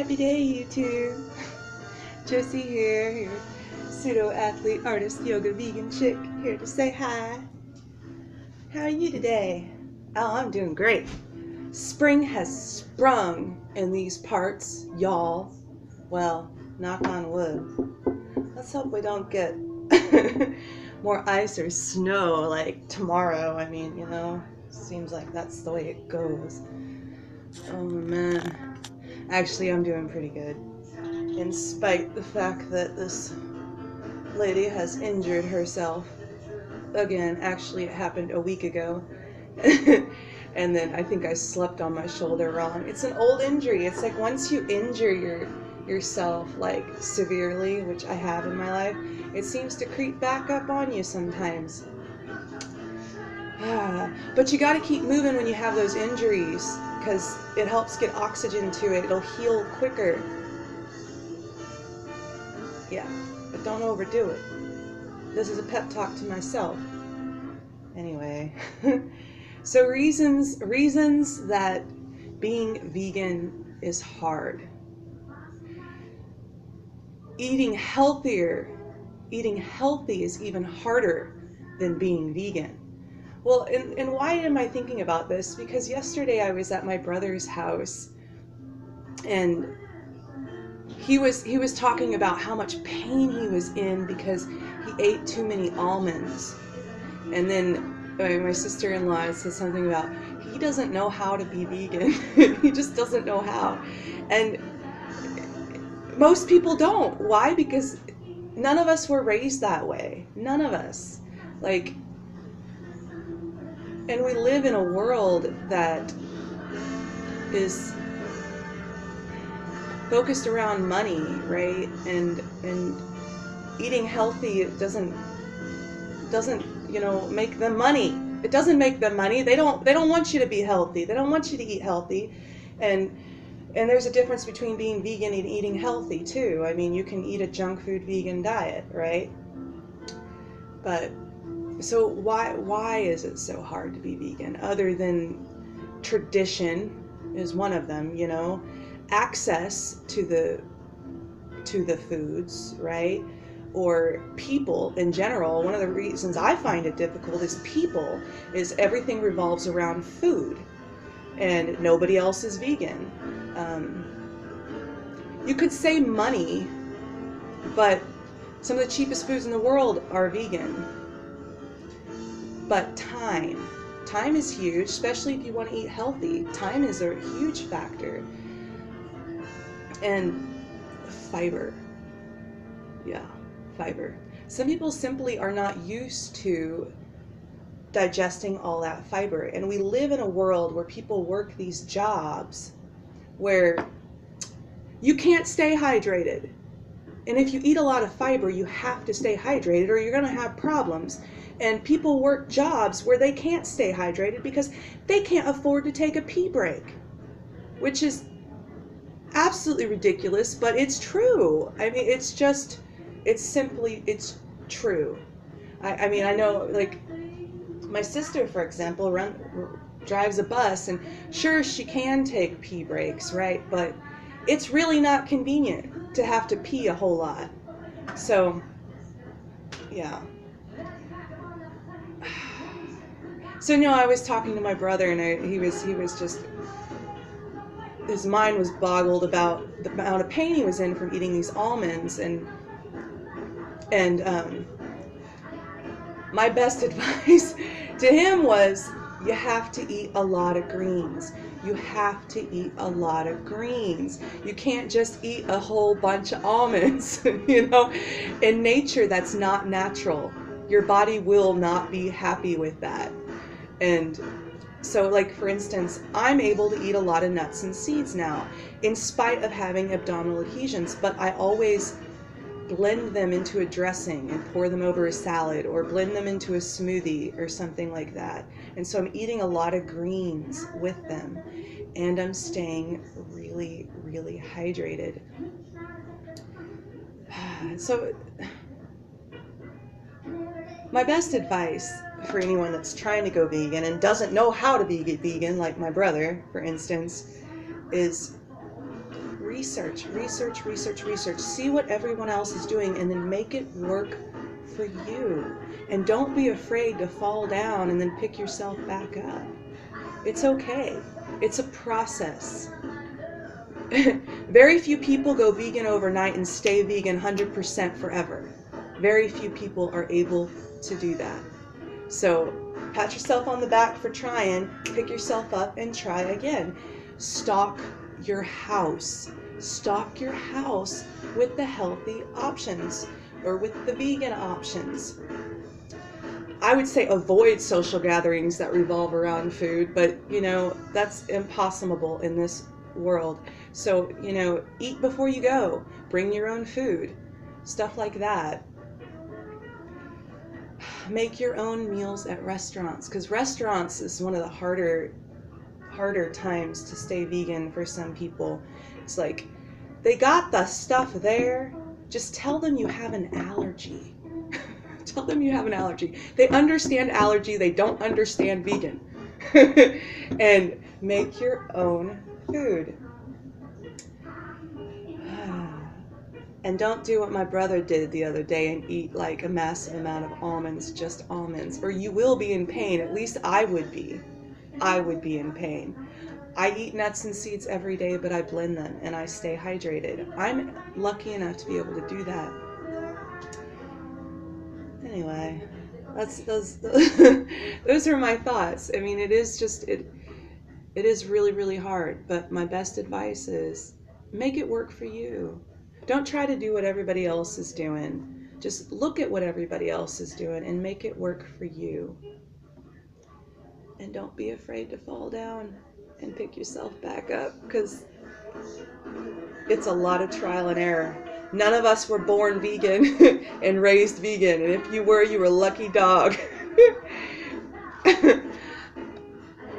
Happy day, YouTube. Josie here, your pseudo-athlete, artist, yoga, vegan chick, here to say hi. How are you today? Oh, I'm doing great. Spring has sprung in these parts, y'all. Well, knock on wood. Let's hope we don't get more ice or snow like tomorrow. I mean, you know, seems like that's the way it goes. Oh man. Actually, I'm doing pretty good. In spite the fact that this lady has injured herself. Again, actually it happened a week ago. And then I think I slept on my shoulder wrong. It's an old injury. It's like once you injure yourself like severely, which I have in my life, it seems to creep back up on you sometimes. But you got to keep moving when you have those injuries because it helps get oxygen to it. It'll heal quicker. Yeah, but don't overdo it. This is a pep talk to myself. Anyway, so reasons that being vegan is hard. Eating healthy is even harder than being vegan. Well, and why am I thinking about this? Because yesterday I was at my brother's house and he was talking about how much pain he was in because he ate too many almonds. And then my sister-in-law said something about he doesn't know how to be vegan. He just doesn't know how. And most people don't. Why? Because none of us were raised that way. None of us. Like, and we live in a world that is focused around money, right? And eating healthy doesn't make them money. It doesn't make them money. They don't want you to be healthy. They don't want you to eat healthy. And there's a difference between being vegan and eating healthy too. I mean, you can eat a junk food vegan diet, right? But so why is it so hard to be vegan? Other than tradition is one of them, you know, access to the foods, right? Or people in general. One of the reasons I find it difficult is people, is everything revolves around food and nobody else is vegan. You could say money, but some of the cheapest foods in the world are vegan. But time is huge, especially if you want to eat healthy. Time is a huge factor. And fiber. Yeah, fiber. Some people simply are not used to digesting all that fiber. And we live in a world where people work these jobs where you can't stay hydrated. And if you eat a lot of fiber, you have to stay hydrated or you're going to have problems. And people work jobs where they can't stay hydrated because they can't afford to take a pee break, which is absolutely ridiculous, but it's true. I mean, it's true. I mean, I know, like, my sister, for example, drives a bus, and sure, she can take pee breaks, right? But it's really not convenient to have to pee a whole lot. So, yeah. So, you know, I was talking to my brother, and he was just, his mind was boggled about the amount of pain he was in from eating these almonds, and my best advice to him was, you have to eat a lot of greens. You have to eat a lot of greens. You can't just eat a whole bunch of almonds. You know, in nature, that's not natural. Your body will not be happy with that. And so, like, for instance, I'm able to eat a lot of nuts and seeds now, in spite of having abdominal adhesions, but I always blend them into a dressing and pour them over a salad or blend them into a smoothie or something like that. And so I'm eating a lot of greens with them, and I'm staying really, really hydrated. So my best advice for anyone that's trying to go vegan and doesn't know how to be vegan, like my brother, for instance, is research. See what everyone else is doing and then make it work for you. And don't be afraid to fall down and then pick yourself back up. It's okay. It's a process. Very few people go vegan overnight and stay vegan 100% forever. Very few people are able to do that. So pat yourself on the back for trying, pick yourself up and try again. Stock your house. Stock your house with the healthy options or with the vegan options. I would say avoid social gatherings that revolve around food, but you know, that's impossible in this world. So, you know, eat before you go, bring your own food, stuff like that. Make your own meals at restaurants, because restaurants is one of the harder times to stay vegan for some people. It's like, they got the stuff there, just tell them you have an allergy. Tell them you have an allergy. They understand allergy, they don't understand vegan. And make your own food. And don't do what my brother did the other day and eat like a massive amount of almonds, just almonds, or you will be in pain. At least I would be. I would be in pain. I eat nuts and seeds every day, but I blend them and I stay hydrated. I'm lucky enough to be able to do that. Anyway, those are my thoughts. I mean, it is really, really hard, but my best advice is make it work for you. Don't try to do what everybody else is doing. Just look at what everybody else is doing and make it work for you. And don't be afraid to fall down and pick yourself back up, because it's a lot of trial and error. None of us were born vegan and raised vegan, and if you were a lucky dog.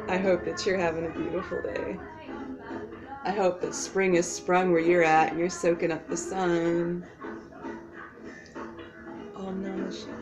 I hope that you're having a beautiful day. I hope that spring is sprung where you're at and you're soaking up the sun. Om Namah Shivaya.